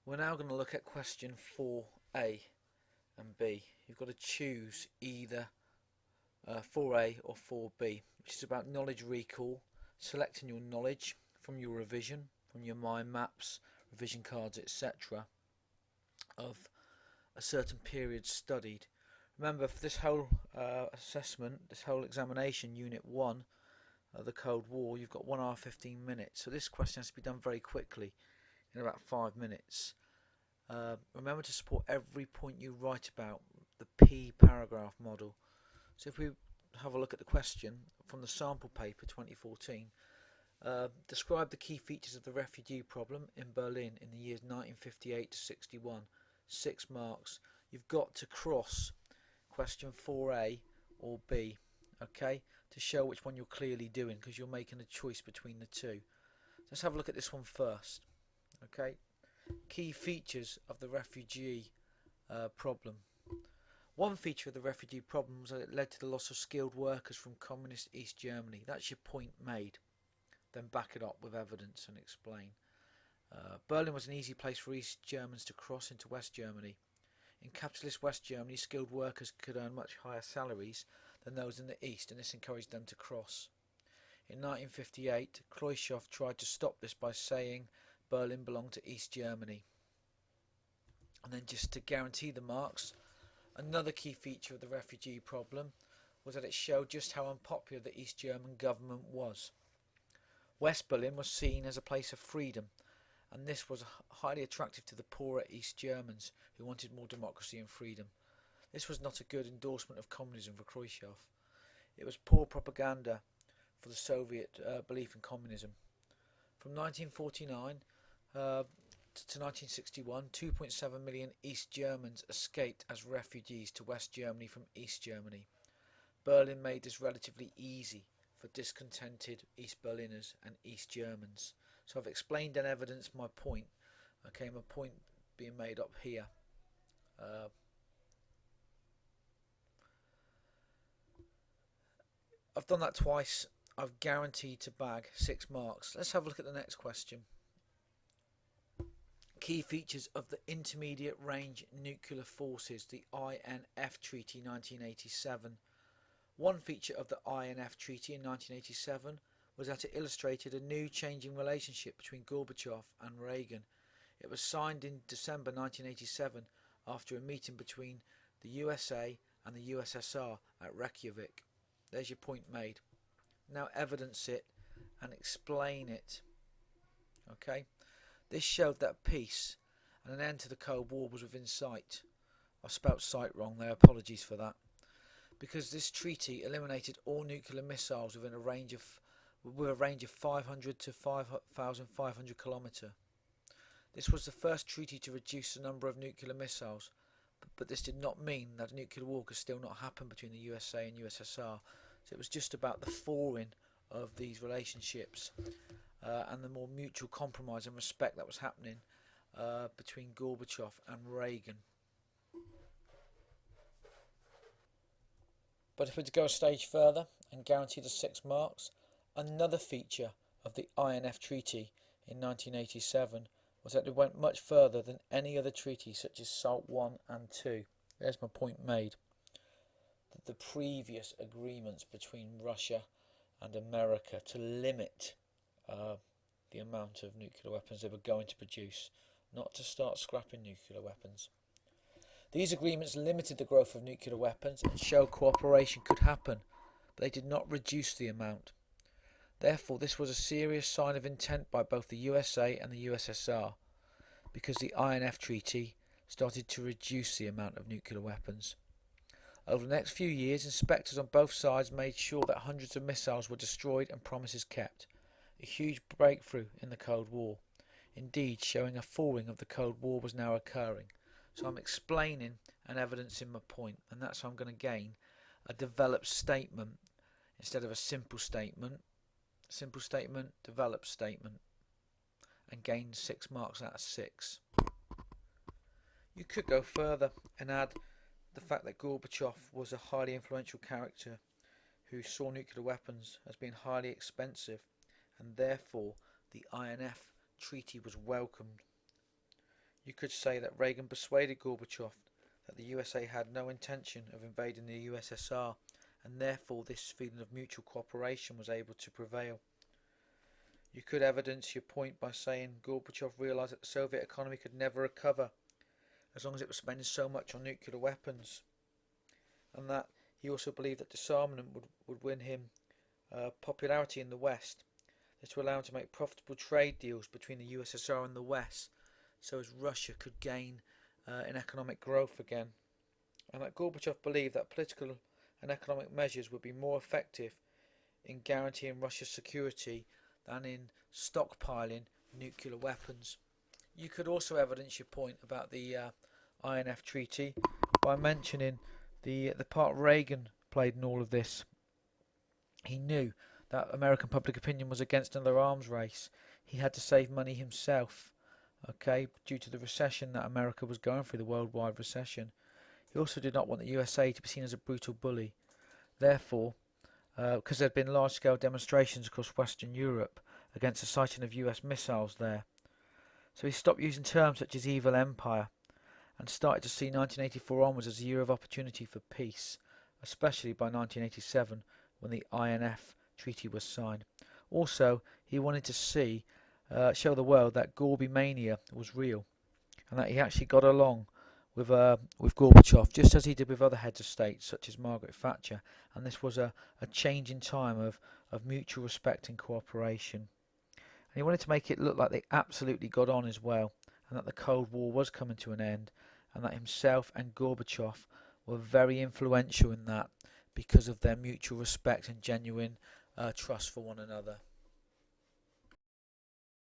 We're now going to look at question 4a and b. You've got to choose either 4a or 4b, which is about knowledge recall, selecting your knowledge from your revision, from your mind maps, revision cards, etc. of a certain period studied. Remember, for this whole assessment, this whole examination, Unit 1 of the Cold War, you've got 1 hour 15 minutes. So this question has to be done very quickly, in about 5 minutes. Remember to support every point you write about the P paragraph model. So if we have a look at the question from the sample paper 2014, describe the key features of the refugee problem in Berlin in the years 1958 to 61. 6 marks. You've got to cross question 4a or b, okay, to show which one you're clearly doing, because you're making a choice between the two. Let's have a look at this one first. Okay, key features of the refugee problem. One feature of the refugee problem was that it led to the loss of skilled workers from communist East Germany. That's your point made. Then back it up with evidence and explain. Berlin was an easy place for East Germans to cross into West Germany. In capitalist West Germany, skilled workers could earn much higher salaries than those in the East, and this encouraged them to cross. In 1958, Khrushchev tried to stop this by saying Berlin belonged to East Germany. And then, just to guarantee the marks, another key feature of the refugee problem was that it showed just how unpopular the East German government was. West Berlin was seen as a place of freedom, and this was highly attractive to the poorer East Germans who wanted more democracy and freedom. This was not a good endorsement of communism for Khrushchev. It was poor propaganda for the Soviet belief in communism. From 1949 to 1961, 2.7 million East Germans escaped as refugees to West Germany from East Germany. Berlin made this relatively easy for discontented East Berliners and East Germans. So I've explained and evidenced my point. Okay, my point being made up here. I've done that twice. I've guaranteed to bag 6 marks. Let's have a look at the next question. Key features of the Intermediate Range Nuclear Forces, the INF Treaty 1987. One feature of the INF Treaty in 1987 was that it illustrated a new changing relationship between Gorbachev and Reagan. It was signed in December 1987 after a meeting between the USA and the USSR at Reykjavik. There's your point made. Now evidence it and explain it. Okay? This showed that peace and an end to the Cold War was within sight. I spelt sight wrong there, apologies for that. Because this treaty eliminated all nuclear missiles within a range of 500 to 5,500 kilometres. This was the first treaty to reduce the number of nuclear missiles, but this did not mean that a nuclear war could still not happen between the USA and USSR. So it was just about the thawing of these relationships and the more mutual compromise and respect that was happening between Gorbachev and Reagan. But if we're to go a stage further and guarantee the 6 marks, another feature of the INF Treaty in 1987 was that it went much further than any other treaty such as SALT I and II. There's my point made. That the previous agreements between Russia and America to limit the amount of nuclear weapons they were going to produce, not to start scrapping nuclear weapons. These agreements limited the growth of nuclear weapons and showed cooperation could happen, but they did not reduce the amount. Therefore, this was a serious sign of intent by both the USA and the USSR, because the INF Treaty started to reduce the amount of nuclear weapons. Over the next few years, inspectors on both sides made sure that hundreds of missiles were destroyed and promises kept. A huge breakthrough in the Cold War. Indeed, showing a thawing of the Cold War was now occurring. So I'm explaining and evidencing my point, and that's how I'm going to gain a developed statement instead of a simple statement. Simple statement, developed statement, and gain 6 marks out of 6. You could go further and add the fact that Gorbachev was a highly influential character who saw nuclear weapons as being highly expensive, and therefore the INF Treaty was welcomed. You could say that Reagan persuaded Gorbachev that the USA had no intention of invading the USSR, and therefore this feeling of mutual cooperation was able to prevail. You could evidence your point by saying Gorbachev realised that the Soviet economy could never recover as long as it was spending so much on nuclear weapons, and that he also believed that disarmament would win him popularity in the West. This would allow him to make profitable trade deals between the USSR and the West, so as Russia could gain in economic growth again. And that Gorbachev believed that political and economic measures would be more effective in guaranteeing Russia's security than in stockpiling nuclear weapons. You could also evidence your point about the INF Treaty by mentioning the part Reagan played in all of this. He knew that American public opinion was against another arms race. He had to save money himself, due to the recession that America was going through, the worldwide recession. He also did not want the USA to be seen as a brutal bully. Therefore, because there had been large-scale demonstrations across Western Europe against the sighting of US missiles there. So he stopped using terms such as evil empire and started to see 1984 onwards as a year of opportunity for peace, especially by 1987 when the INF Treaty was signed. Also, he wanted to show the world that Gorby mania was real and that he actually got along with Gorbachev, just as he did with other heads of state such as Margaret Thatcher, and this was a change in time of mutual respect and cooperation. And he wanted to make it look like they absolutely got on as well, and that the Cold War was coming to an end, and that himself and Gorbachev were very influential in that because of their mutual respect and genuine trust for one another.